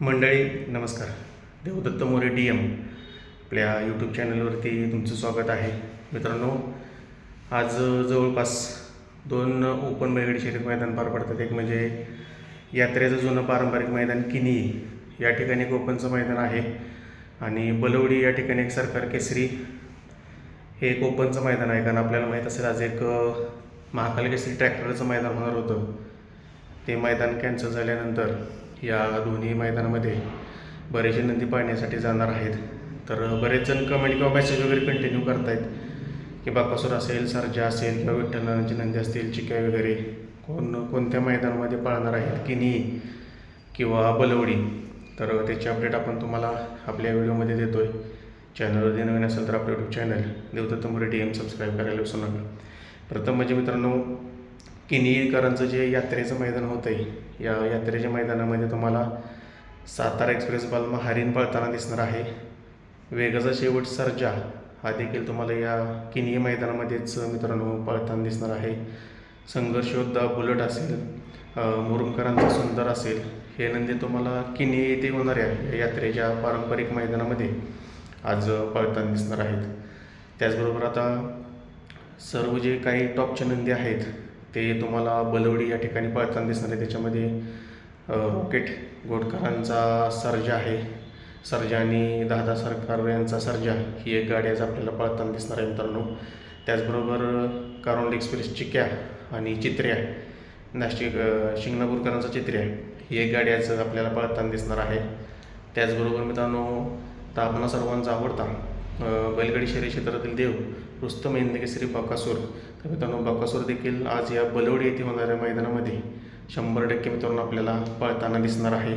मंडळी नमस्कार. देवदत्त मोरे DM आपल्या यूट्यूब चॅनलवरती तुमचं स्वागत आहे. मित्रांनो, आज जवळपास 2 ओपन बैलगाडी शर्यत मैदान पार पडतात. एक म्हणजे यात्रेचं जुनं पारंपरिक मैदान किनी, या ठिकाणी एक ओपनचं मैदान आहे, आणि बलवडी या ठिकाणी एक सरकार केसरी हे एक ओपनचं मैदान आहे. कारण आपल्याला माहीत असेल आज एक महाकाल केसरी ट्रॅक्टरचं मैदान होणार होतं. ते मैदान कॅन्सल झाल्यानंतर या दोन्ही मैदानामध्ये बरेचसे नंदी पाहण्यासाठी जाणार आहेत. तर बरेच जण कमेंट किंवा मेसेज वगैरे कंटिन्यू करतायत की बाकासूर असेल, सर्जा असेल किंवा विठ्ठलनाथांची नंदी असतील, चिक्या वगैरे कोणत्या मैदानामध्ये पाळणार आहेत, किनी किंवा बलवडी. तर त्याची अपडेट आपण तुम्हाला आपल्या व्हिडिओमध्ये देतो आहे. चॅनलवरती नवीन असेल तर आपलं YouTube channel Devdatt More DM subscribe करायला विसरू नका. प्रथम म्हणजे मित्रांनो, किनीकरांचं जे यात्रेचं मैदान होतं आहे, या यात्रेच्या मैदानामध्ये तुम्हाला सातारा एक्सप्रेस बालमा हरिण पळताना दिसणार आहे. वेगाचा शेवट सर्जा हा देखील तुम्हाला या किनी मैदानामध्येच मित्रांनो पळताना दिसणार आहे. संघर्ष योद्धा बुलट असेल, मुरुमकरांचा सुंदर असेल, हे नंदी तुम्हाला किनी येथे होणाऱ्या यात्रेच्या पारंपरिक मैदानामध्ये आज पळताना दिसणार आहेत. त्याचबरोबर आता सर्व जे काही टॉपचे नंदी आहेत ते तुम्हाला बलवडी या ठिकाणी पळताना दिसणार आहे. त्याच्यामध्ये रॉकेट गोडकरांचा सर्जा आहे, सर्जा आणि दादा सरकार यांचा सर्जा ही एक गाडी आज आपल्याला पळताना दिसणार आहे मित्रांनो. त्याचबरोबर कारोंड एक्सप्रेस चिक्या आणि चित्र्या, नाशिक शिंगणापूरकरांचा चित्र्या ही एक गाडी आज आपल्याला पळताना दिसणार आहे. त्याचबरोबर मित्रांनो, तर आपणा सर्वांचा आवडता बैलगाडी शर्यत क्षेत्रातील देव रुस्तम हिंदकेसरी बकासूर, तर मित्रांनो बकासूर देखील आज या बलवडी येथे होणाऱ्या मैदानामध्ये 100% मित्रांनो आपल्याला पळताना दिसणार आहे.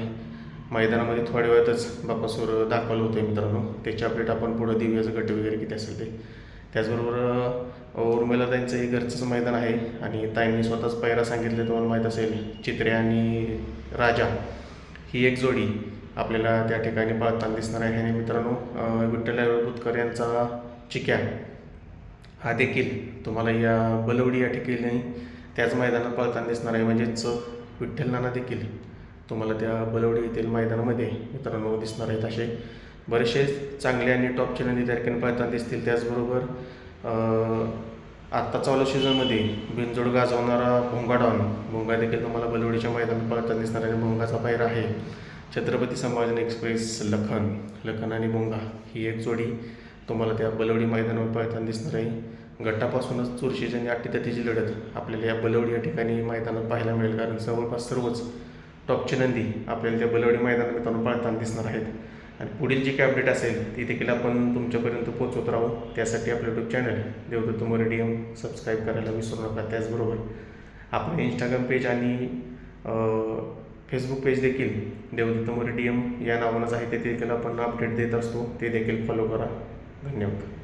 मैदानामध्ये थोड्या वेळातच बकासूर दाखवलं होतं मित्रांनो. त्याची अपडेट आपण पुढं देऊयाचं गट वगैरे किती असेल ते. त्याचबरोबर उर्मिला ताईंचं हे घरचंच मैदान आहे, आणि ताईंनी स्वतःच पायरा सांगितले, तुम्हाला माहीत असेल. चित्र्या आणि राजा ही एक जोडी आपल्याला त्या ठिकाणी पळताना दिसणार आहे. आणि मित्रांनो, विठ्ठल बुतकर यांचा चिक्या हा देखील तुम्हाला या बलवडी या ठिकाणी त्याच मैदानात पळताना दिसणार आहे. म्हणजेच विठ्ठलनाना देखील तुम्हाला त्या बलवडी येथील मैदानामध्ये मित्रांनो दिसणार आहेत. असे बरेचसे चांगले आणि टॉपचे नंदी त्या ठिकाणी पळताना दिसतील. त्याचबरोबर आत्ता चालू सीझनमध्ये बिनजोड गाजवणारा भोंगा देखील तुम्हाला बलवडीच्या मैदानात पळताना दिसणार आहे. भोंगाचा पायरा आहे छत्रपती संभाजी एक्सप्रेस लखन आणि भोंगा ही एक जोडी तुम्हाला त्या बलवडी मैदानावर पळताना दिसणार आहे. गटापासूनच चुरशीची आणि अटीतटीची लढत आपल्याला या बलवडी या ठिकाणी मैदानात पाहायला मिळेल. कारण जवळपास सर्वच टॉपचे नंदी आपल्याला त्या बलवडी मैदानात मित्रांनो पळताना दिसणार आहेत. आणि पुढील जी काही अपडेट असेल ती देखील आपण तुमच्यापर्यंत पोहोचवत राहू. त्यासाठी आपलं YouTube channel Devdatt More DM subscribe करायला विसरू नका. त्याचबरोबर आपलं इंस्टाग्राम पेज आणि फेसबुक पेज देखील देवदत्त मोरे DM या नावानंच आहे. ते देखील आपण अपडेट देत असतो, ते देखील फॉलो करा. धन्यवाद.